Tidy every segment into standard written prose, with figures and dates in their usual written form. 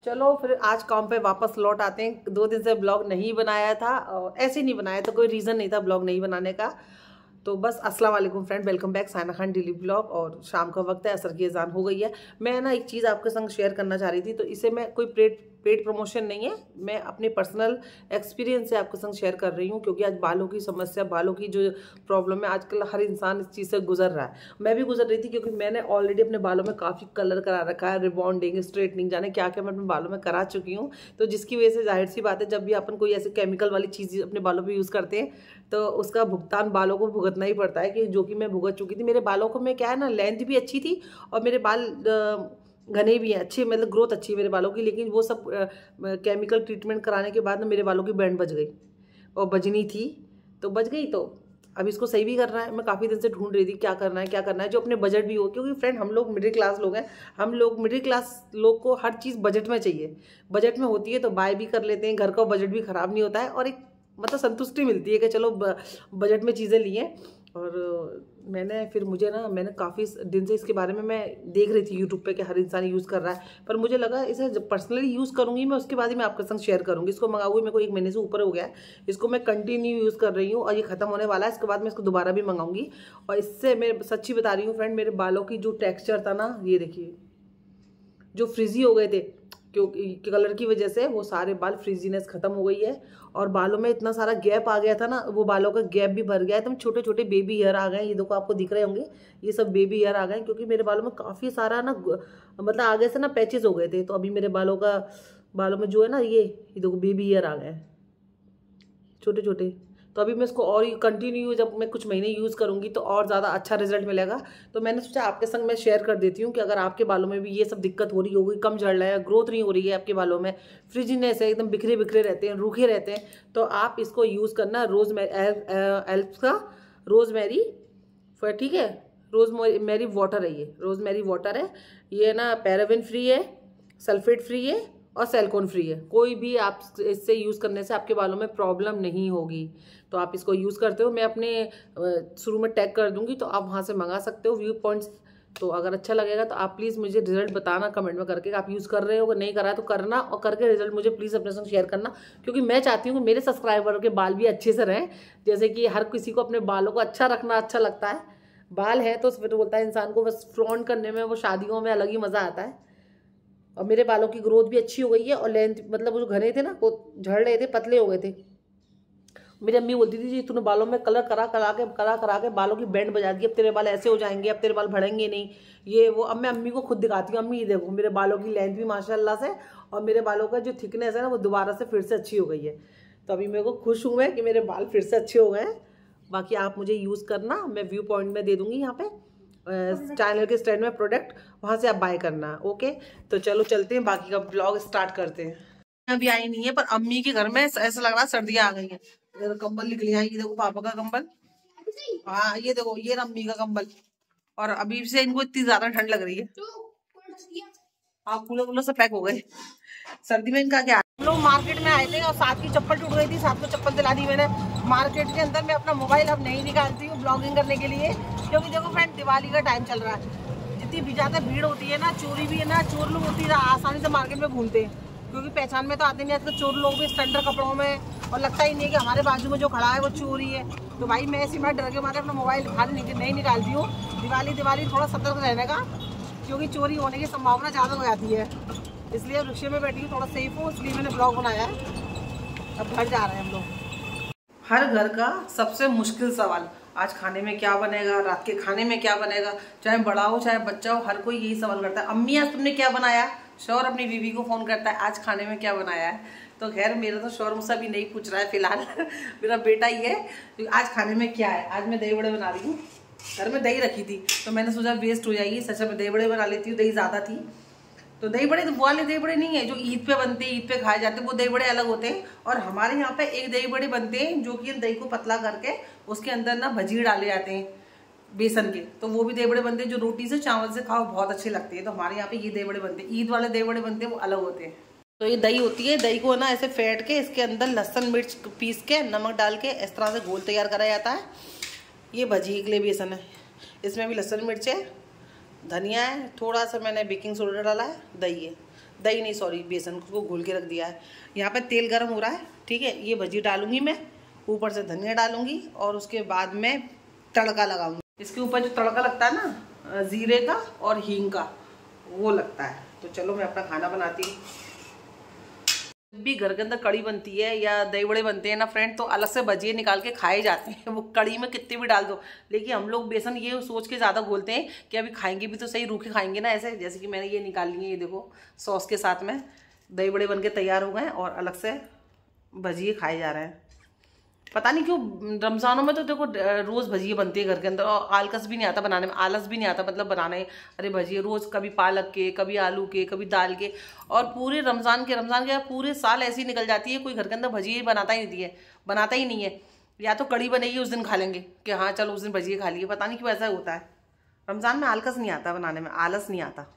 चलो फिर आज काम पे वापस लौट आते हैं। 2 दिन से ब्लॉग नहीं बनाया था, ऐसे नहीं बनाया तो कोई रीज़न नहीं था ब्लॉग नहीं बनाने का। तो बस अस्सलाम वालेकुम friend, welcome back Saina Khan daily blog. और शाम का वक्त है, असर की अजान हो गई है। मैं ना एक चीज़ आपके संग शेयर करना चाह रही थी, तो इसे मैं कोई पेड प्रमोशन नहीं है, मैं अपने पर्सनल एक्सपीरियंस से आपके संग शेयर कर रही हूँ। क्योंकि आज बालों की समस्या, बालों की जो प्रॉब्लम है, आजकल हर इंसान इस चीज़ से गुजर रहा है। मैं भी गुजर रही थी क्योंकि मैंने ऑलरेडी अपने बालों में काफ़ी कलर करा रखा है, रिबॉन्डिंग, स्ट्रेटनिंग, जाने क्या क्या मैं अपने बालों में करा चुकी हूँ। तो जिसकी वजह से जाहिर सी बात है, जब भी अपन कोई ऐसे केमिकल वाली चीज़ अपने बालों पर यूज़ करते हैं तो उसका भुगतान बालों को भुगतना ही पड़ता है, कि जो कि मैं भुगत चुकी थी। मेरे बालों को मैं क्या है ना, लेंथ भी अच्छी थी और मेरे बाल घने भी हैं, अच्छे, मतलब ग्रोथ अच्छी है मेरे बालों की। लेकिन वो सब केमिकल ट्रीटमेंट कराने के बाद ना मेरे बालों की बैंड बज गई, और बजनी थी तो बज गई। तो अब इसको सही भी करना है। मैं काफ़ी दिन से ढूंढ रही थी क्या करना है क्या करना है जो अपने बजट भी हो, क्योंकि फ्रेंड हम लोग मिडिल क्लास लोग हैं। हम लोग मिडिल क्लास लोग को हर चीज़ बजट में चाहिए, बजट में होती है तो बाय भी कर लेते हैं, घर का बजट भी ख़राब नहीं होता है, और एक मतलब संतुष्टि मिलती है कि चलो बजट में चीज़ें ली हैं। और मैंने काफ़ी दिन से इसके बारे में मैं देख रही थी यूट्यूब पे कि हर इंसान यूज़ कर रहा है, पर मुझे लगा इसे जब पर्सनली यूज़ करूँगी मैं, उसके बाद ही मैं आपके संग शेयर करूँगी। इसको मंगा हुए मेरे को 1 महीने से ऊपर हो गया है, इसको मैं कंटिन्यू यूज़ कर रही हूँ और ये ख़त्म होने वाला है। इसके बाद मैं इसको दोबारा भी मंगाऊंगी। और इससे मैं सच्ची बता रही हूँ फ्रेंड, मेरे बालों की जो टेक्स्चर था ना, ये देखिए जो फ्रिजी हो गए थे क्योंकि कलर की वजह से, वो सारे बाल फ्रिजीनेस खत्म हो गई है। और बालों में इतना सारा गैप आ गया था ना, वो बालों का गैप भी भर गया है। एकदम छोटे छोटे बेबी हेयर आ गए। ये देखो, आपको दिख रहे होंगे, ये सब बेबी हेयर आ गए, क्योंकि मेरे बालों में काफ़ी सारा ना मतलब आगे से ना पैचेस हो गए थे। तो अभी मेरे बालों में जो है ना, ये देखो बेबी हेयर आ गए छोटे छोटे। तो अभी मैं इसको और कंटिन्यू जब मैं कुछ महीने यूज़ करूँगी तो और ज़्यादा अच्छा रिजल्ट मिलेगा। तो मैंने सोचा आपके संग मैं शेयर कर देती हूँ कि अगर आपके बालों में भी ये सब दिक्कत हो रही होगी, कम झड़ रहा है, ग्रोथ नहीं हो रही है आपके बालों में, फ्रिजीनेस है, एकदम बिखरे बिखरे रहते हैं, रूखे रहते हैं, तो आप इसको यूज़ करना। एल्प्स का रोज़मेरी, ठीक है, रोज़मेरी वाटर है, ये रोज़मेरी वाटर है। ये ना पैराबेन फ्री है, सल्फेट फ्री है और सिलिकॉन फ्री है। कोई भी आप इससे यूज़ करने से आपके बालों में प्रॉब्लम नहीं होगी। तो आप इसको यूज़ करते हो, मैं अपने शुरू में टैग कर दूंगी, तो आप वहाँ से मंगा सकते हो व्यू पॉइंट्स। तो अगर अच्छा लगेगा तो आप प्लीज़ मुझे रिजल्ट बताना कमेंट में करके, आप यूज़ कर रहे हो, अगर नहीं करा तो करना, और करके रिजल्ट मुझे प्लीज़ अपने संग शेयर करना। क्योंकि मैं चाहती हूँ कि मेरे सब्सक्राइबर के बाल भी अच्छे से रहें। जैसे कि हर किसी को अपने बालों को अच्छा रखना अच्छा लगता है। बाल है तो फिर बोलता है इंसान को, बस फ्लॉन्ट करने में, वो शादियों में अलग ही मज़ा आता है। और मेरे बालों की ग्रोथ भी अच्छी हो गई है, और लेंथ, मतलब वो जो घने थे ना, वो झड़ रहे थे, पतले हो गए थे। मेरी अम्मी बोलती थी, जी तूने बालों में कलर करा के बालों की बैंड बजा दी, अब तेरे बाल ऐसे हो जाएंगे, अब तेरे बाल बढ़ेंगे नहीं, ये वो। अब मैं अम्मी को खुद दिखाती हूँ, अम्मी ये देखो मेरे बालों की लेंथ भी माशाल्लाह से, और मेरे बालों का जो थिकनेस है ना, वो दोबारा से फिर से अच्छी हो गई है। तो अभी मेरे को खुश हूँ मैं कि मेरे बाल फिर से अच्छे हो गए हैं। बाकी आप मुझे यूज़ करना, मैं व्यू पॉइंट में दे दूँगी यहाँ पे चैनल के स्टैंड में प्रोडक्ट, वहाँ से आप बाय करना। ओके, तो चलो चलते हैं, बाकी का ब्लॉग स्टार्ट करते हैं। अभी आई नहीं है, पर अम्मी के घर में ऐसा लग रहा है सर्दियाँ आ गई हैं। इधर कंबल निकले हैं, ये देखो पापा का कंबल, हाँ ये देखो ये अम्मी का कंबल। और अभी से इनको इतनी ज्यादा ठंड लग रही है, हाँ कूलर से पैक हो गए। सर्दी में इनका क्या। हम लोग मार्केट में आए थे और साथ की चप्पल टूट गई थी, साथ में चप्पल दिला दी मैंने। मार्केट के अंदर मैं अपना मोबाइल अब नहीं निकालती हूँ ब्लॉगिंग करने के लिए, क्योंकि देखो फ्रेंड दिवाली का टाइम चल रहा है, जितनी भी ज्यादा भीड़ होती है ना, चोरी भी है ना, चोर लोग होती है आसानी से मार्केट में घूमते हैं, क्योंकि पहचान में तो आते नहीं आजकल चोर लोग भी स्टैंडर्ड कपड़ों में, और लगता ही नहीं है कि हमारे बाजू में जो खड़ा है वो चोरी है। तो भाई मैं ऐसी बात डर के मारे अपना मोबाइल बाहर नहीं निकालती हूँ। दिवाली थोड़ा सतर्क रहने का, क्योंकि चोरी होने की संभावना ज़्यादा हो जाती है, इसलिए रिक्शे में बैठी हूँ, थोड़ा सेफ हूँ, इसलिए मैंने ब्लॉग बनाया है। अब घर जा रहे हैं हम लोग। हर घर का सबसे मुश्किल सवाल, आज खाने में क्या बनेगा, रात के खाने में क्या बनेगा, चाहे बड़ा हो चाहे बच्चा हो, हर कोई यही सवाल करता है, अम्मी आज तुमने क्या बनाया। शौहर अपनी बीवी को फोन करता है, आज खाने में क्या बनाया है। तो खैर मेरा तो शौहर मुझसे भी नहीं पूछ रहा है फिलहाल मेरा बेटा ही है, तो आज खाने में क्या है। आज मैं दही बड़े बना रही हूँ, घर में दही रखी थी तो मैंने सोचा वेस्ट हो जाएगी, सच में दही बड़े बना लेती हूँ, दही ज़्यादा थी। तो दही बड़े वो वाले दही बड़े नहीं है जो ईद पे बनते हैं, ईद पे खाए जाते हैं, वो दही बड़े अलग होते हैं। और हमारे यहाँ पे एक दही बड़े बनते हैं जो कि दही को पतला करके उसके अंदर ना भजी डाले जाते हैं बेसन के, तो वो भी दही बड़े बनते हैं, जो रोटी से चावल से खाओ बहुत अच्छे लगते हैं। तो हमारे यहाँ पे ये दही बड़े बनते हैं, ईद वाले दही बड़े बनते हैं, वो अलग होते हैं। तो ये दही होती है, दही को ना ऐसे फेंट के इसके अंदर लहसुन मिर्च पीस के नमक डाल के इस तरह से घोल तैयार करा जाता है। ये भजी के लिए बेसन है, इसमें भी लहसुन मिर्च है, धनिया है, थोड़ा सा मैंने बेकिंग सोडा डाला है, दही है, दही नहीं सॉरी बेसन को घोल के रख दिया है। यहाँ पे तेल गर्म हो रहा है, ठीक है। ये भजी डालूंगी मैं, ऊपर से धनिया डालूंगी और उसके बाद मैं तड़का लगाऊंगी। इसके ऊपर जो तड़का लगता है ना जीरे का और हींग का, वो लगता है। तो चलो मैं अपना खाना बनाती हूँ। जब भी घर के अंदर कड़ी बनती है या दही बड़े बनते हैं ना फ्रेंड, तो अलग से भजिए निकाल के खाए जाते हैं। वो कड़ी में कितने भी डाल दो, लेकिन हम लोग बेसन ये सोच के ज़्यादा घोलते हैं कि अभी खाएंगे भी तो सही, रूखे खाएंगे ना ऐसे। जैसे कि मैंने ये निकाल लिए, ये देखो सॉस के साथ में दही बड़े बन के तैयार हो गए और अलग से भजिए खाए जा रहे हैं। पता नहीं क्यों रमज़ानों में तो देखो रोज़ भजिए बनती है घर के अंदर, और आलकस भी नहीं आता बनाने में, आलस भी नहीं आता मतलब बनाने। अरे भजिए रोज़, कभी पालक के, कभी आलू के, कभी दाल के, और पूरे रमज़ान के पूरे साल ऐसे ही निकल जाती है। कोई घर के अंदर भजिए बनाता ही नहीं है, बनाता ही नहीं है। या तो कड़ी बनेगी उस दिन खा लेंगे कि हाँ चलो उस दिन भजिए खा लिए। पता नहीं क्यों ऐसा होता है। रमज़ान में आलकस नहीं आता बनाने में, आलस नहीं आता।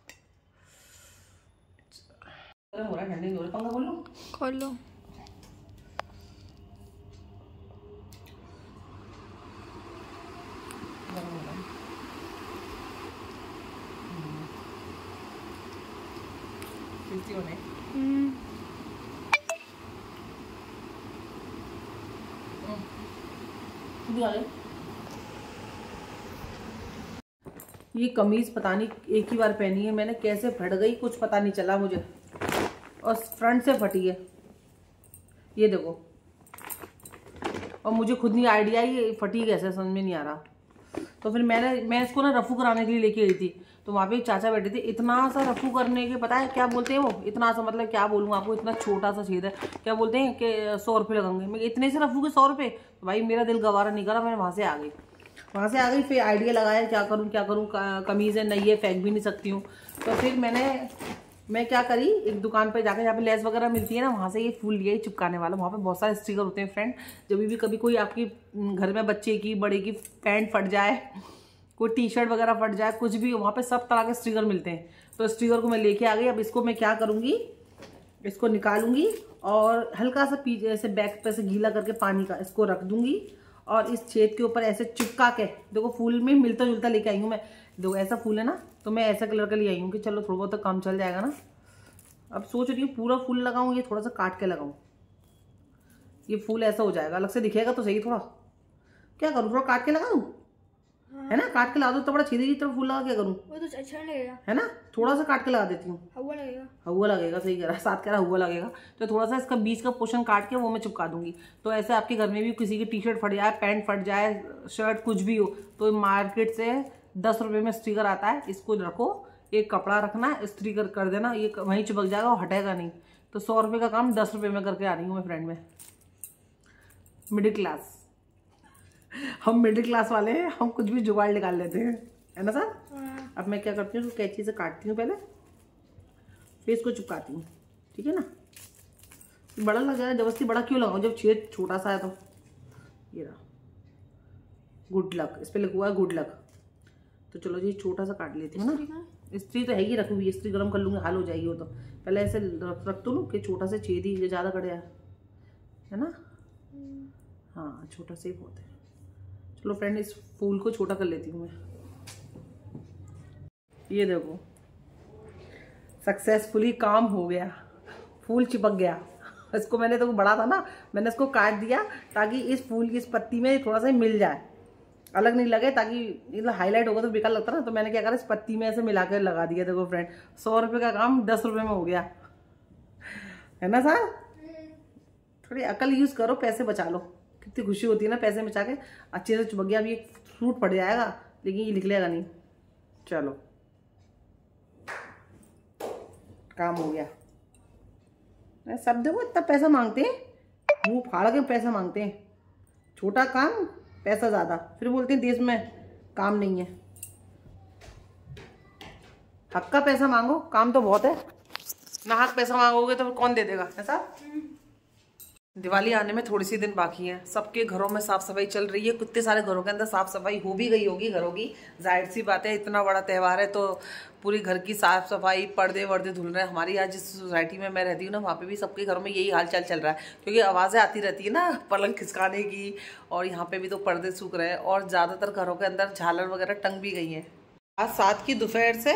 हो रहा है ठंडे हो रहा, पंखा खोल लो, खोल लो। ये कमीज पता नहीं एक ही बार पहनी है मैंने, कैसे फट गई कुछ पता नहीं चला मुझे, और फ्रंट से फटी है ये देखो। और मुझे खुद नहीं आइडिया ये फटी कैसे, समझ में नहीं आ रहा। तो फिर मैं इसको ना रफू कराने के लिए लेके गई थी। तो वहाँ पे एक चाचा बैठे थे, इतना सा रफू करने के, पता है क्या बोलते हैं वो, इतना सा मतलब क्या बोलूँ आपको, इतना छोटा सा छेद है, क्या बोलते हैं कि 100 रुपये लगेंगे। मैं इतने से रफू के 100 रुपये, तो भाई मेरा दिल गवारा नहीं करा, मैं वहाँ से आ गई। फिर आइडिया लगाया क्या करूँ, कमीज़ है नहीं है, फेंक भी नहीं सकती हूँ। तो फिर मैं क्या करी, एक दुकान पे जाकर, जहाँ पे लेस वगैरह मिलती है ना, वहाँ से ये फूल लिया, चिपकाने वाला। वहाँ पे बहुत सारे स्टिकर होते हैं फ्रेंड। जब भी कभी कोई आपकी घर में बच्चे की, बड़े की पैंट फट जाए, कोई टी शर्ट वगैरह फट जाए, कुछ भी, वहाँ पे सब तरह के स्टिकर मिलते हैं। तो स्टिकर को मैं लेके आ गई। अब इसको मैं क्या करूँगी, इसको निकालूंगी और हल्का सा पीछे ऐसे बैक पे से गीला करके पानी का इसको रख दूंगी, और इस छेद के ऊपर ऐसे चिपका के, देखो फूल में मिलता जुलता लेके आई हूँ मैं। देखो ऐसा फूल है ना, तो मैं ऐसा कलर का ले आई हूँ कि चलो थोड़ा बहुत तो काम चल जाएगा ना। अब सोच रही हूँ पूरा फूल लगाऊँ, ये थोड़ा सा काट के लगाऊँ, ये फूल ऐसा हो जाएगा, अलग से दिखेगा तो सही। थोड़ा क्या करूँ, थोड़ा काट के लगाऊँ, है ना, काट के लगा दो तो बड़ा छेदी की तरफ फूल लगा, क्या करूँ, वो तो अच्छा लगेगा, है ना। थोड़ा सा काट के लगा देती हूँ, हवा लगेगा, सही कह रहा है, साथ कह रहा हवा लगेगा। तो थोड़ा सा इसका बीच का पोर्शन काट के वो मैं चिपका दूंगी। तो ऐसे आपके घर में भी किसी की टी शर्ट फट जाए, पैंट फट जाए, शर्ट कुछ भी हो, तो मार्केट से 10 रुपये में स्टिकर आता है, इसको रखो, एक कपड़ा रखना, स्टिकर कर देना, ये वहीं चिपक जाएगा और हटेगा नहीं। तो 100 रुपये का काम 10 रुपये में करके आ रही हूँ मैं फ्रेंड में। मिडिल क्लास, हम मिडिल क्लास वाले हैं, हम कुछ भी जुगाड़ निकाल लेते हैं, है ना सर। अब मैं क्या करती हूँ, कैंची से काटती हूँ पहले, फिर इसको चिपकाती हूँ, ठीक है ना। बड़ा लग रहा है, जबरदस्ती बड़ा क्यों लगाऊँ जब छेद छोटा सा है। तो ये रहा, गुड लक, इस पर लिखा हुआ है गुड लक। तो चलो जी छोटा सा काट लेती हूँ ना। इस्त्री तो है ही रखी हुई, इस्त्री गर्म कर लूँगी, हाल हो जाएगी वो। तो पहले ऐसे रख दो कि छोटा सा छेद ही ज़्यादा कट जाए, है ना। हाँ छोटा से ही बहुत है। चलो फ्रेंड इस फूल को छोटा कर लेती हूँ मैं। ये देखो सक्सेसफुली काम हो गया, फूल चिपक गया। इसको मैंने तो बड़ा था ना, मैंने इसको काट दिया ताकि इस फूल की इस पत्ती में थोड़ा सा मिल जाए, अलग नहीं लगे, ताकि हाईलाइट होगा तो बेकार लगता ना। तो मैंने क्या करा, इस पत्ती में ऐसे मिला कर लगा दिया। देखो फ्रेंड 100 रुपये का काम 10 रुपये में हो गया, है ना सर। थोड़ी अकल यूज़ करो, पैसे बचा लो। कितनी खुशी होती है ना पैसे बचा के। अच्छे से चिपक गया, अभी एक फ्रूट पड़ जाएगा लेकिन ये निकलेगा नहीं। चलो काम हो गया। सब देखो इतना पैसा मांगते हैं, मुंह फाड़ के पैसा मांगते हैं। छोटा काम पैसा ज़्यादा, फिर बोलते हैं देश में काम नहीं है। हक का पैसा मांगो, काम तो बहुत है। ना हक पैसा मांगोगे तो फिर कौन दे देगा, ऐसा। दिवाली आने में थोड़ी सी दिन बाकी है, सबके घरों में साफ सफाई चल रही है। कितने सारे घरों के अंदर साफ सफाई हो भी गई होगी घरों की, जाहिर सी बात है, इतना बड़ा त्यौहार है तो पूरी घर की साफ सफाई, पर्दे वर्दे धुल रहे हैं। हमारी आज जिस सोसाइटी में मैं रहती हूँ ना, वहाँ पे भी सबके घरों में यही हाल चाल चल रहा है, क्योंकि आवाज़ें आती रहती है ना पलंग खिसकाने की, और यहाँ पे भी तो पर्दे सूख रहे हैं, और ज़्यादातर घरों के अंदर झालर वगैरह टंग भी गई हैं। आज 7 की दोपहर से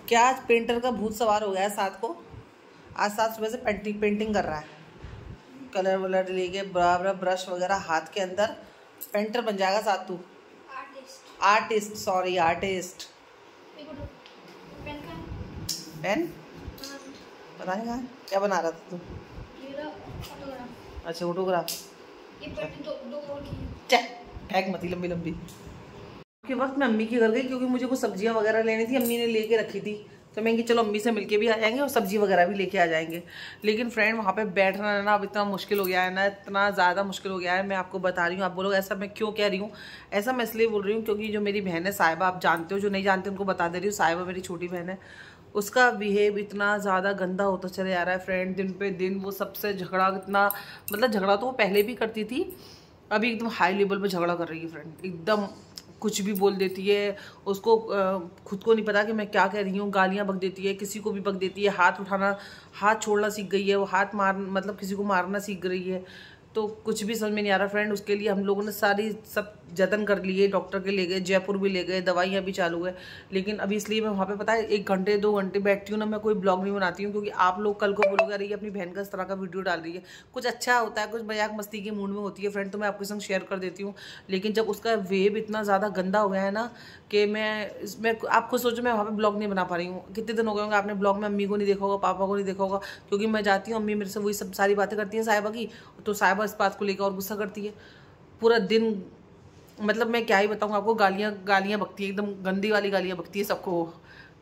क्या पेंटर का भूत सवार हो गया है 7 को। आज साथ सुबह से पेंटिंग कर रहा है, कलर वलर लेके बराबर ब्रश वगैरह हाथ के अंदर। पेंटर बन जाएगा साथ तू, आर्टिस्ट सॉरी आर्टिस्ट। पेन पता नहीं कहाँ क्या बना रहा था तू? अच्छा फोटोग्राफ। फेंक मती लंबी लंबी के वक्त मैं अम्मी के घर गई क्योंकि मुझे कुछ सब्जियां वगैरह लेनी थी, अम्मी ने लेके रखी थी। तो मैं चलो अम्मी से मिलके भी आ जाएंगे और सब्जी वगैरह भी लेके आ जाएंगे। लेकिन फ्रेंड वहाँ पे बैठना ना अब इतना मुश्किल हो गया है ना, इतना ज़्यादा मुश्किल हो गया है। मैं आपको बता रही हूँ, आप बोलोगे ऐसा मैं क्यों कह रही हूँ? ऐसा मैं इसलिए बोल रही हूँ क्योंकि जो मेरी बहन है साहिबा, आप जानते हो, जो नहीं जानते उनको बता दे रही हूँ, साहिबा मेरी छोटी बहन है, उसका बिहेव इतना ज़्यादा गंदा होता चले जा रहा है फ्रेंड। दिन पे दिन वो सबसे झगड़ा, इतना मतलब झगड़ा तो वो पहले भी करती थी, अभी एकदम हाई लेवल पे झगड़ा कर रही है फ्रेंड। एकदम कुछ भी बोल देती है, उसको खुद को नहीं पता कि मैं क्या कह रही हूँ, गालियाँ बक देती है, किसी को भी बक देती है, हाथ उठाना हाथ छोड़ना सीख गई है, वो हाथ मार मतलब किसी को मारना सीख रही है। तो कुछ भी समझ में नहीं आ रहा फ्रेंड। उसके लिए हम लोगों ने सब जतन कर लिए, डॉक्टर के ले गए, जयपुर भी ले गए, दवाइयाँ भी चालू है। लेकिन अभी इसलिए मैं वहाँ पे पता है 1 घंटे 2 घंटे बैठती हूँ ना, मैं कोई ब्लॉग नहीं बनाती हूँ क्योंकि आप लोग कल को बोलोगे अरे ये अपनी बहन का इस तरह का वीडियो डाल रही है। कुछ अच्छा होता है, कुछ मजाक मस्ती के मूड में होती है फ्रेंड, तो मैं आपके संग शेयर कर देती हूँ। लेकिन जब उसका वेव इतना ज़्यादा गंदा हो गया है ना कि मैं आप खुद सोचो मैं वहाँ पे ब्लॉग नहीं बना पा रही हूँ। कितने दिन हो गए होंगे आपने ब्लॉग में अम्मी को नहीं देखा होगा, पापा को नहीं देखा होगा, क्योंकि मैं जाती हूँ अम्मी मेरे से वही सब सारी बातें करती हैं साहिबा की, तो साहिबा इस बात को लेकर और गुस्सा करती है पूरा दिन। मतलब मैं क्या ही बताऊँ आपको, गालियाँ बकती है, एकदम गंदी वाली गालियाँ बकती है सबको।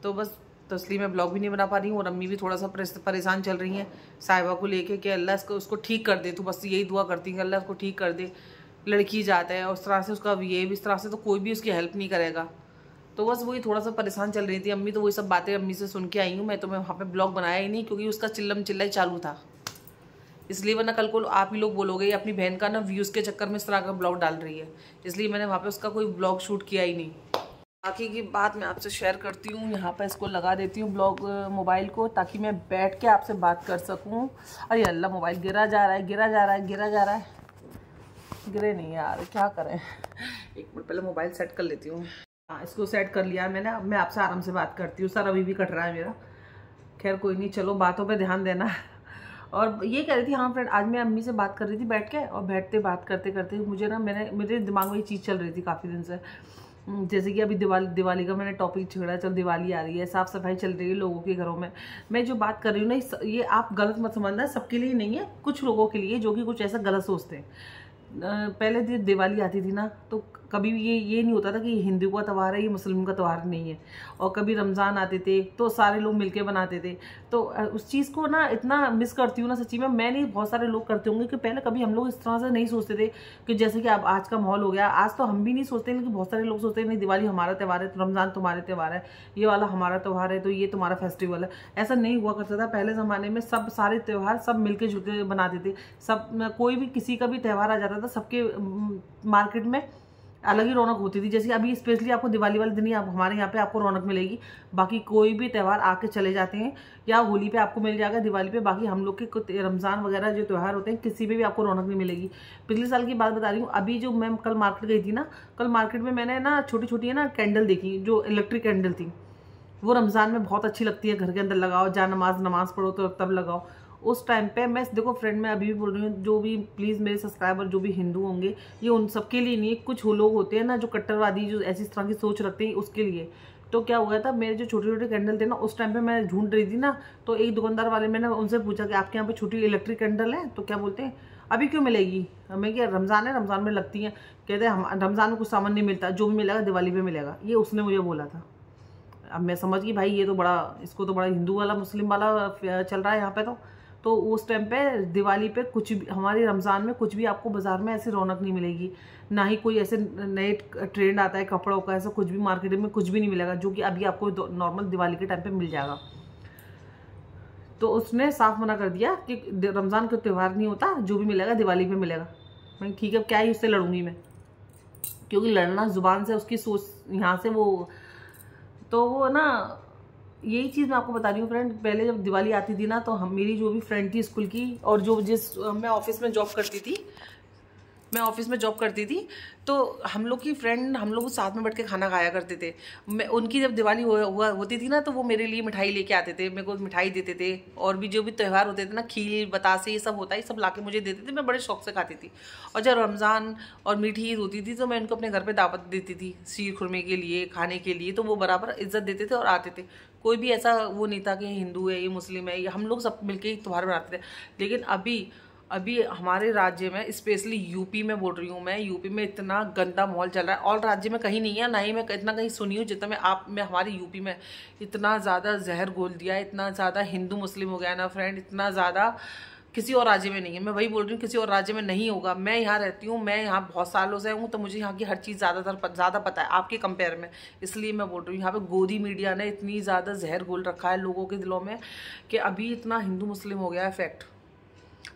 तो बस तो इसलिए मैं ब्लॉग भी नहीं बना पा रही हूँ और अम्मी भी थोड़ा सा परेशान चल रही हैं साहिबा को लेके कि अल्लाह उसको ठीक कर दे। तो बस यही दुआ करती हैं कि अल्लाह उसको ठीक कर दे। लड़की जाता है और उस तरह से उसका ये इस तरह से तो कोई भी उसकी हेल्प नहीं करेगा। तो बस वही थोड़ा सा परेशान चल रही थी अम्मी। तो वही सब बातें अम्मी से सुन के आई हूँ मैं। तो मैं वहाँ पे ब्लॉग बनाया ही नहीं क्योंकि उसका चिल्लम चिल्लाई चालू था, इसलिए। वरना कल को आप ही लोग बोलोगे ये अपनी बहन का ना व्यूज़ के चक्कर में इस तरह का ब्लॉग डाल रही है, इसलिए मैंने वहाँ पे उसका कोई ब्लॉग शूट किया ही नहीं। बाकी की बात मैं आपसे शेयर करती हूँ, यहाँ पे इसको लगा देती हूँ ब्लॉग मोबाइल को, ताकि मैं बैठ के आपसे बात कर सकूँ। अरे अल्लाह मोबाइल गिरा जा रहा है, गिरा जा रहा है, गिरा जा रहा है। गिरे नहीं यार, क्या करें। 1 मिनट पहले मोबाइल सेट कर लेती हूँ। हाँ इसको सेट कर लिया मैंने। अब मैं आपसे आराम से बात करती हूँ। सर अभी भी कट रहा है मेरा, खैर कोई नहीं, चलो बातों पे ध्यान देना। और ये कह रही थी, हाँ फ्रेंड, आज मैं अम्मी से बात कर रही थी बैठ के, और बैठते बात करते करते मुझे ना मेरे दिमाग में ये चीज़ चल रही थी काफ़ी दिन से। जैसे कि अभी दिवाली का मैंने टॉपिक छेड़ा, चल दिवाली आ रही है, साफ़ सफाई चल रही है लोगों के घरों में। मैं जो बात कर रही हूँ ना, ये आप गलत मत समझना, सबके लिए नहीं है, कुछ लोगों के लिए जो कि कुछ ऐसा गलत सोचते हैं। पहले दिवाली आती थी ना तो कभी ये नहीं होता था कि ये हिंदू का त्यौहार है, ये मुस्लिम का त्यौहार नहीं है। और कभी रमज़ान आते थे तो सारे लोग मिलके बनाते थे। तो उस चीज़ को ना इतना मिस करती हूँ ना सच्ची में। मैं नहीं, बहुत सारे लोग करते होंगे कि पहले कभी हम लोग इस तरह से नहीं सोचते थे कि जैसे कि अब आज का माहौल हो गया। आज तो हम भी नहीं सोचते, लेकिन बहुत सारे लोग सोचते हैं नहीं दिवाली हमारा त्यौहार है, तो रमज़ान तुम्हारे त्यौहार है, ये वाला हमारा त्यौहार है, तो ये तुम्हारा फेस्टिवल है। ऐसा नहीं हुआ करता था पहले ज़माने में। सब सारे त्यौहार सब मिलके जुलके बनाते थे। सब कोई भी किसी का भी त्यौहार आ जाता था, सबके मार्केट में अलग ही रौनक होती थी। जैसे अभी स्पेशली आपको दिवाली वाले दिन ही हमारे यहाँ पे आपको रौनक मिलेगी। बाकी कोई भी त्यौहार आके चले जाते हैं, या होली पे आपको मिल जाएगा, दिवाली पे। बाकी हम लोग के रमज़ान वगैरह जो त्यौहार होते हैं किसी पे भी आपको रौनक नहीं मिलेगी। पिछले साल की बात बता रही हूँ। अभी जो मैं कल मार्केट गई थी ना, कल मार्केट में मैंने ना छोटी छोटी है ना कैंडल देखी, जो इलेक्ट्रिक कैंडल थी। वो रमज़ान में बहुत अच्छी लगती है, घर के अंदर लगाओ, जा नमाज पढ़ो तो तब लगाओ। उस टाइम पे मैं देखो फ्रेंड, मैं अभी भी बोल रही हूँ, जो भी प्लीज़ मेरे सब्सक्राइबर जो भी हिंदू होंगे, ये उन सबके लिए नहीं, कुछ लोग होते हैं ना जो कट्टरवादी, जो ऐसी तरह की सोच रखते हैं, उसके लिए। तो क्या हुआ था, मेरे जो छोटे छोटे कैंडल थे ना, उस टाइम पे मैं ढूंढ रही थी ना, तो एक दुकानदार वाले, मैंने उनसे पूछा कि आपके यहाँ पे छोटी इलेक्ट्रिक कैंडल है? तो क्या बोलते हैं अभी क्यों मिलेगी हमें, क्या रमज़ान है, रमज़ान में लगती हैं। कहते हैं हम रमज़ान में कुछ सामान नहीं मिलता, जो भी मिलेगा दिवाली पे मिलेगा। ये उसने मुझे बोला था। अब मैं समझ गई भाई ये तो बड़ा, इसको तो बड़ा हिंदू वाला मुस्लिम वाला चल रहा है यहाँ पे। तो उस टाइम पे दिवाली पे कुछ भी, हमारे रमज़ान में कुछ भी आपको बाज़ार में ऐसी रौनक नहीं मिलेगी, ना ही कोई ऐसे नए ट्रेंड आता है कपड़ों का, ऐसा कुछ भी मार्केट में कुछ भी नहीं मिलेगा जो कि अभी आपको नॉर्मल दिवाली के टाइम पे मिल जाएगा। तो उसने साफ मना कर दिया कि रमज़ान का त्यौहार नहीं होता, जो भी मिलेगा दिवाली पे मिलेगा। मैं ठीक है, क्या ही उससे लड़ूंगी मैं, क्योंकि लड़ना ज़ुबान से, उसकी सोच यहाँ से वो, तो वो ना, यही चीज़ मैं आपको बता रही हूँ फ्रेंड। पहले जब दिवाली आती थी ना, तो मेरी जो भी फ्रेंड थी स्कूल की, और जो मैं ऑफिस में जॉब करती थी, मैं ऑफिस में जॉब करती थी, तो हम लोग की फ्रेंड, हम लोग साथ में बैठ के खाना खाया करते थे। मैं उनकी जब दिवाली होती थी ना, तो वो मेरे लिए मिठाई लेके आते थे, मेरे को मिठाई देते थे। और भी जो भी त्यौहार होते थे ना, खीर बतासे ये सब होता है, ये सब ला के मुझे देते थे। मैं बड़े शौक से खाती थी। और जब रमज़ान और मीठी ईद होती थी तो मैं उनको अपने घर पर दावत देती थी शीर खुरमे के लिए, खाने के लिए। तो वो बराबर इज्जत देते थे और आते थे। कोई भी ऐसा वो नहीं था कि हिंदू है, ये मुस्लिम है, ये हम लोग सब मिलके ही त्यौहार मनाते थे। लेकिन अभी हमारे राज्य में, स्पेशली यूपी में बोल रही हूँ मैं, यूपी में इतना गंदा माहौल चल रहा है। और राज्य में कहीं नहीं है, ना ही मैं इतना कहीं सुनी हूँ जितना मैं हमारे यूपी में इतना ज़्यादा जहर घोल दिया है, इतना ज़्यादा हिंदू मुस्लिम हो गया ना फ्रेंड, इतना ज़्यादा किसी और राज्य में नहीं है। मैं वही बोल रही हूँ, किसी और राज्य में नहीं होगा। मैं यहाँ रहती हूँ, मैं यहाँ बहुत सालों से हूँ, तो मुझे यहाँ की हर चीज़ ज़्यादा पता है आपके कंपेयर में। इसलिए मैं बोल रही हूँ, यहाँ पे गोदी मीडिया ने इतनी ज़्यादा जहर घोल रखा है लोगों के दिलों में कि अभी इतना हिंदू मुस्लिम हो गया है फैक्ट।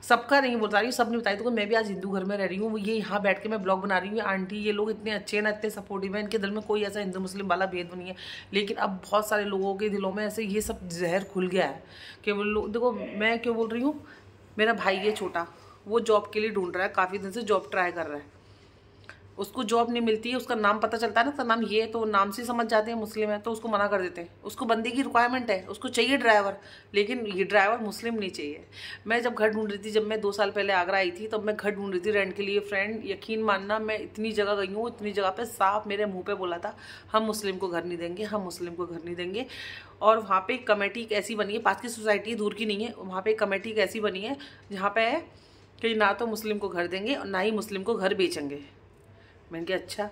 सबका नहीं बता रही हूँ, सब नहीं बताई। तो मैं भी आज हिंदू घर में रह रही हूँ, ये यहाँ बैठ के मैं ब्लॉग बना रही हूँ। आंटी ये लोग इतने अच्छे हैं ना, इतने सपोर्टिव हैं, इनके दिल में कोई ऐसा हिंदू मुस्लिम वाला भेद नहीं है। लेकिन अब बहुत सारे लोगों के दिलों में ऐसे ये सब जहर खुल गया है कि वो लोग, देखो मैं क्यों बोल रही हूँ, मेरा भाई है छोटा, वो जॉब के लिए ढूंढ रहा है, काफ़ी दिन से जॉब ट्राई कर रहा है। उसको जॉब नहीं मिलती है, उसका नाम पता चलता है ना, तो नाम ये है, तो नाम से समझ जाते हैं मुस्लिम है, तो उसको मना कर देते हैं। उसको बंदे की रिक्वायरमेंट है, उसको चाहिए ड्राइवर, लेकिन ये ड्राइवर मुस्लिम नहीं चाहिए। मैं जब घर ढूंढ रही थी, जब मैं 2 साल पहले आगरा आई थी, तब मैं घर ढूंढ रही थी रेंट के लिए फ्रेंड। यकीन मानना, मैं इतनी जगह गई हूँ, इतनी जगह पे साफ मेरे मुँह पे बोला था, हम मुस्लिम को घर नहीं देंगे, हम मुस्लिम को घर नहीं देंगे। और वहाँ पे एक कमेटी एक ऐसी बनी है, पास की सोसाइटी दूर की नहीं है, वहाँ पे एक कमेटी एक ऐसी बनी है जहाँ पे है कि ना तो मुस्लिम को घर देंगे और ना ही मुस्लिम को घर बेचेंगे। मैंने कहा अच्छा,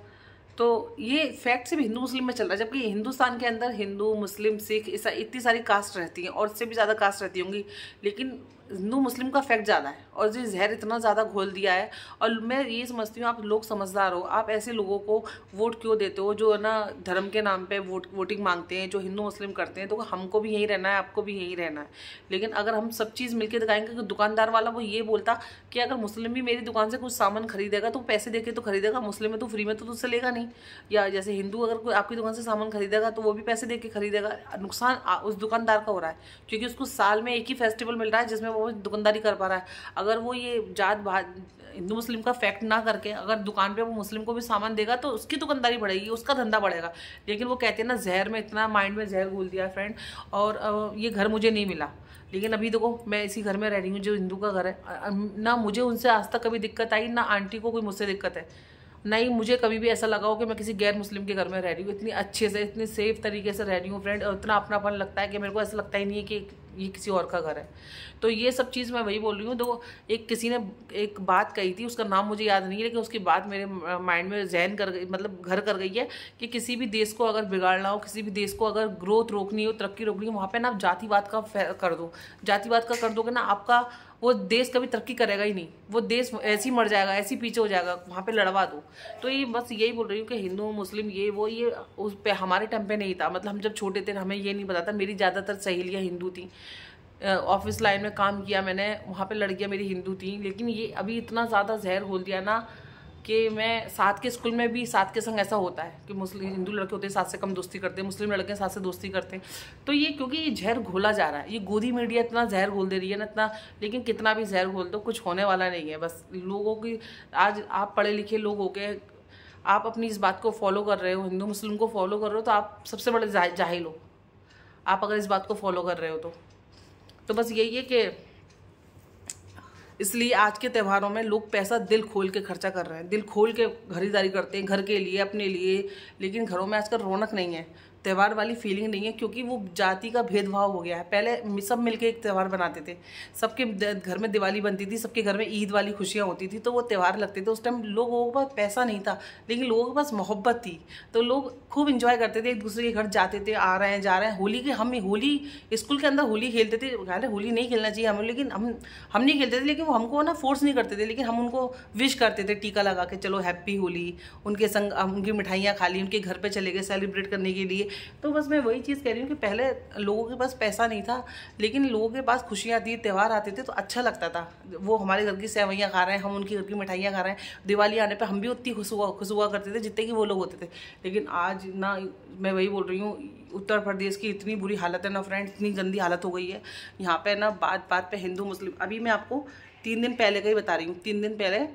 तो ये फैक्ट सिर्फ हिंदू मुस्लिम में चल रहा है, जबकि हिंदुस्तान के अंदर हिंदू मुस्लिम सिख इतनी सारी कास्ट रहती हैं और इससे भी ज़्यादा कास्ट रहती होंगी, लेकिन हिंदू मुस्लिम का फैक्ट ज़्यादा है। और ये जहर इतना ज़्यादा घोल दिया है। और मैं ये समझती हूँ, आप लोग समझदार हो, आप ऐसे लोगों को वोट क्यों देते हो जो है ना धर्म के नाम पे वोटिंग मांगते हैं, जो हिंदू मुस्लिम करते हैं। तो हमको भी यहीं रहना है, आपको भी यहीं रहना है। लेकिन अगर हम सब चीज़ मिलकर दिखाएंगे कि दुकानदार वाला वो ये बोलता कि अगर मुस्लिम भी मेरी दुकान से कुछ सामान खरीदेगा तो पैसे देके तो खरीदेगा, मुस्लिम में तो फ्री में तो तुझसे लेगा नहीं। या जैसे हिंदू अगर कोई आपकी दुकान से सामान खरीदेगा तो वो भी पैसे देके खरीदेगा। नुकसान उस दुकानदार का हो रहा है, क्योंकि उसको साल में एक ही फेस्टिवल मिल रहा है जिसमें वो दुकानदारी कर पा रहा है। अगर वो ये जात हिंदू मुस्लिम का फैक्ट ना करके अगर दुकान पे वो मुस्लिम को भी सामान देगा तो उसकी दुकानदारी बढ़ेगी, उसका धंधा बढ़ेगा। लेकिन वो कहते हैं ना, जहर में इतना माइंड में जहर घोल दिया फ्रेंड। और ये घर मुझे नहीं मिला, लेकिन अभी देखो मैं इसी घर में रह रही हूँ जो हिंदू का घर है। ना मुझे उनसे आज तक कभी दिक्कत आई, ना आंटी को कोई मुझसे दिक्कत है, नहीं मुझे कभी भी ऐसा लगा हो कि मैं किसी गैर मुस्लिम के घर में रह रही हूँ। इतनी अच्छे से, इतनी सेफ तरीके से रह रही हूँ फ्रेंड, और इतना अपनापन लगता है कि मेरे को ऐसा लगता ही नहीं है कि ये किसी और का घर है। तो ये सब चीज़ मैं वही बोल रही हूँ। तो किसी ने एक बात कही थी, उसका नाम मुझे याद नहीं है, लेकिन उसकी बात मेरे माइंड में जहन कर गई, मतलब घर कर गई है कि किसी भी देश को अगर बिगाड़ना हो, किसी भी देश को अगर ग्रोथ रोकनी हो, तरक्की रोकनी हो, वहाँ पे ना आप जातिवाद का कर दो। जातिवाद का कर दोगे ना, आपका वो देश कभी तरक्की करेगा ही नहीं, वो देश ऐसे ही मर जाएगा, ऐसे ही पीछे हो जाएगा। वहाँ पे लड़वा दो। तो ये बस यही बोल रही हूँ कि हिंदू मुस्लिम ये उस पे हमारे टाइम पे नहीं था। मतलब हम जब छोटे थे हमें ये नहीं पता था। मेरी ज़्यादातर सहेलियाँ हिंदू थी, ऑफिस लाइन में काम किया मैंने, वहाँ पे लड़कियाँ मेरी हिंदू थी। लेकिन ये अभी इतना ज़्यादा जहर घोल दिया ना कि मैं साथ के स्कूल में भी साथ के संग ऐसा होता है कि मुस्लिम हिंदू लड़के होते हैं साथ से कम दोस्ती करते हैं, मुस्लिम लड़के साथ से दोस्ती करते हैं। तो ये क्योंकि ये जहर घोला जा रहा है, ये गोदी मीडिया इतना जहर घोल दे रही है ना इतना। लेकिन कितना भी जहर घोल दो कुछ होने वाला नहीं है। बस लोगों की, आज आप पढ़े लिखे लोग हो के आप अपनी इस बात को फॉलो कर रहे हो, हिंदू मुस्लिम को फॉलो कर रहे हो, तो आप सबसे बड़े जाहिल हो आप अगर इस बात को फॉलो कर रहे हो तो बस यही है कि इसलिए आज के त्योहारों में लोग पैसा दिल खोल के खर्चा कर रहे हैं, दिल खोल के खरीदारी करते हैं घर के लिए, अपने लिए। लेकिन घरों में आजकल रौनक नहीं है, त्यौहार वाली फीलिंग नहीं है, क्योंकि वो जाति का भेदभाव हो गया है। पहले सब मिलके एक त्यौहार बनाते थे, सबके घर में दिवाली बनती थी, सबके घर में ईद वाली खुशियाँ होती थी, तो वो त्यौहार लगते थे। उस टाइम लोगों के पास पैसा नहीं था, लेकिन लोगों के पास मोहब्बत थी, तो लोग खूब इंजॉय करते थे, एक दूसरे के घर जाते थे, आ रहे हैं जा रहे हैं। होली स्कूल के अंदर होली खेलते थे। हालांकि होली नहीं खेलना चाहिए हमें, लेकिन हम नहीं खेलते थे, लेकिन वो हमको ना फोर्स नहीं करते थे, लेकिन हम उनको विश करते थे टीका लगा के, चलो हैप्पी होली। उनके संग उनकी मिठाइयाँ खा ली, उनके घर पे चले गए सेलिब्रेट करने के लिए। तो बस मैं वही चीज़ कह रही हूँ कि पहले लोगों के पास पैसा नहीं था, लेकिन लोगों के पास खुशियाँ थी, त्यौहार आते थे तो अच्छा लगता था। वो हमारे घर की सेवैयाँ खा रहे हैं, हम उनकी घर की मिठाइयाँ खा रहे हैं, दिवाली आने पे हम भी उतनी खुश हुआ करते थे जितने कि वो लोग होते थे। लेकिन आज ना, मैं वही बोल रही हूँ, उत्तर प्रदेश की इतनी बुरी हालत है ना फ्रेंड, इतनी गंदी हालत हो गई है यहाँ पे ना। बात बात पे हिंदू मुस्लिम, अभी मैं आपको 3 दिन पहले का ही बता रही हूँ। 3 दिन पहले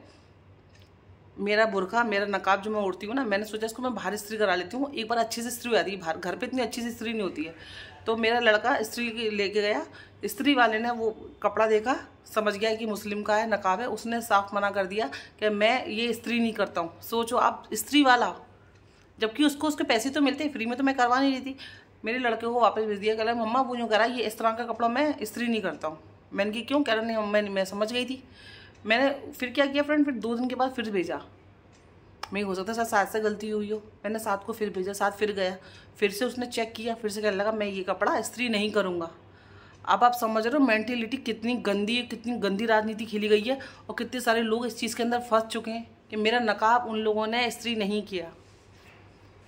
मेरा बुर्का, मेरा नकाब जो मैं ओढ़ती हूँ ना, मैंने सोचा इसको मैं बाहर इस्त्री करा लेती हूँ, एक बार अच्छी से इस्त्री हो जाती है। बाहर घर पे इतनी अच्छी से इस्त्री नहीं होती है। तो मेरा लड़का इस्त्री लेके गया, इस्त्री वाले ने वो कपड़ा देखा, समझ गया कि मुस्लिम का है, नकाब है, उसने साफ मना कर दिया कि मैं ये इस्त्री नहीं करता हूँ। सोचो आप, इस्त्री वाला, जबकि उसको उसके पैसे तो मिलते हैं, फ्री में तो मैं करवा नहीं रही थी। मेरे लड़के को वापस भेज दिया, कह रहा मम्मा वो यूँ करा, ये इस तरह का कपड़ा मैं इस्त्री नहीं करता हूँ। मैंने कि क्यों? कह रहा नहीं, मैं समझ गई थी। मैंने फिर क्या किया फ्रेंड, फिर 2 दिन के बाद फिर भेजा। मैं हो सकता है साथ से गलती हुई हो, मैंने साथ को फिर भेजा, साथ फिर गया, फिर से उसने चेक किया, फिर से कहने लगा मैं ये कपड़ा इस्त्री नहीं करूँगा। अब आप समझ रहे हो मेंटेलिटी कितनी गंदी है, कितनी गंदी राजनीति खेली गई है, और कितने सारे लोग इस चीज़ के अंदर फंस चुके हैं कि मेरा नकाब उन लोगों ने इस्त्री नहीं किया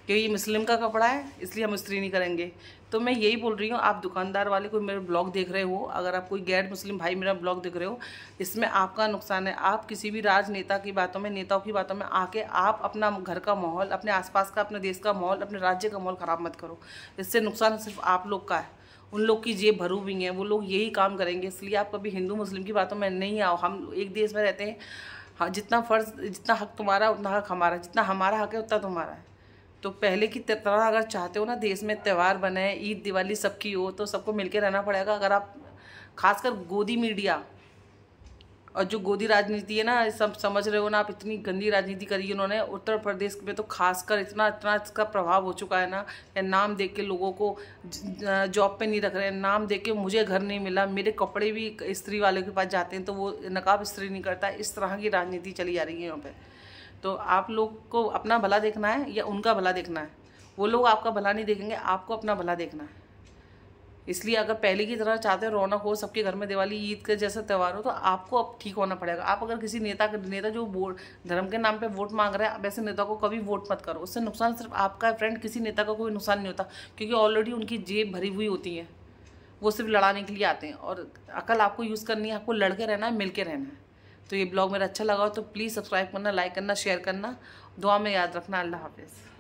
कि ये मुस्लिम का कपड़ा है इसलिए हम इस्त्री नहीं करेंगे। तो मैं यही बोल रही हूँ, आप दुकानदार वाले कोई मेरे ब्लॉग देख रहे हो, अगर आप कोई गैर मुस्लिम भाई मेरा ब्लॉग देख रहे हो, इसमें आपका नुकसान है। आप किसी भी राजनेता की बातों में, नेताओं की बातों में आके आप अपना घर का माहौल, अपने आसपास का, अपने देश का माहौल, अपने राज्य का माहौल ख़राब मत करो। इससे नुकसान सिर्फ आप लोग का है, उन लोग की जेब भरू हुई है, वो लोग यही काम करेंगे। इसलिए आप कभी हिंदू मुस्लिम की बातों में नहीं आओ। हम एक देश में रहते हैं, हाँ, जितना फ़र्ज़, जितना हक तुम्हारा उतना हक हमारा, जितना हमारा हक है उतना तुम्हारा है। तो पहले की तरह अगर चाहते हो ना देश में त्यौहार बने, ईद दिवाली सबकी हो, तो सबको मिलकर रहना पड़ेगा। अगर आप, खासकर गोदी मीडिया और जो गोदी राजनीति है ना, सब समझ रहे हो ना आप, इतनी गंदी राजनीति करी है उन्होंने उत्तर प्रदेश में, तो खासकर इतना इसका प्रभाव हो चुका है ना, या नाम देख के लोगों को जॉब पे नहीं रख रहे हैं, नाम देख के मुझे घर नहीं मिला, मेरे कपड़े भी इस्त्री वाले के पास जाते हैं तो वो नकाब इस्त्री नहीं करता। इस तरह की राजनीति चली जा रही है यहाँ पे। तो आप लोग को अपना भला देखना है या उनका भला देखना है? वो लोग आपका भला नहीं देखेंगे, आपको अपना भला देखना है। इसलिए अगर पहले की तरह चाहते हो रौनक हो, सबके घर में दिवाली ईद के जैसा त्यौहार हो, तो आपको अब ठीक होना पड़ेगा। आप अगर किसी नेता जो वोट धर्म के नाम पे वोट मांग रहे हैं, वैसे नेता को कभी वोट मत करो। उससे नुकसान सिर्फ आपका है फ्रेंड, किसी नेता का कोई नुकसान नहीं होता, क्योंकि ऑलरेडी उनकी जेब भरी हुई होती है। वो सिर्फ लड़ाने के लिए आते हैं, और अकल आपको यूज़ करनी है, आपको लड़ के रहना है, मिल के रहना है। तो ये ब्लॉग मेरा अच्छा लगा हो तो प्लीज़ सब्सक्राइब करना, लाइक करना, शेयर करना, दुआ में याद रखना। अल्लाह हाफिज़।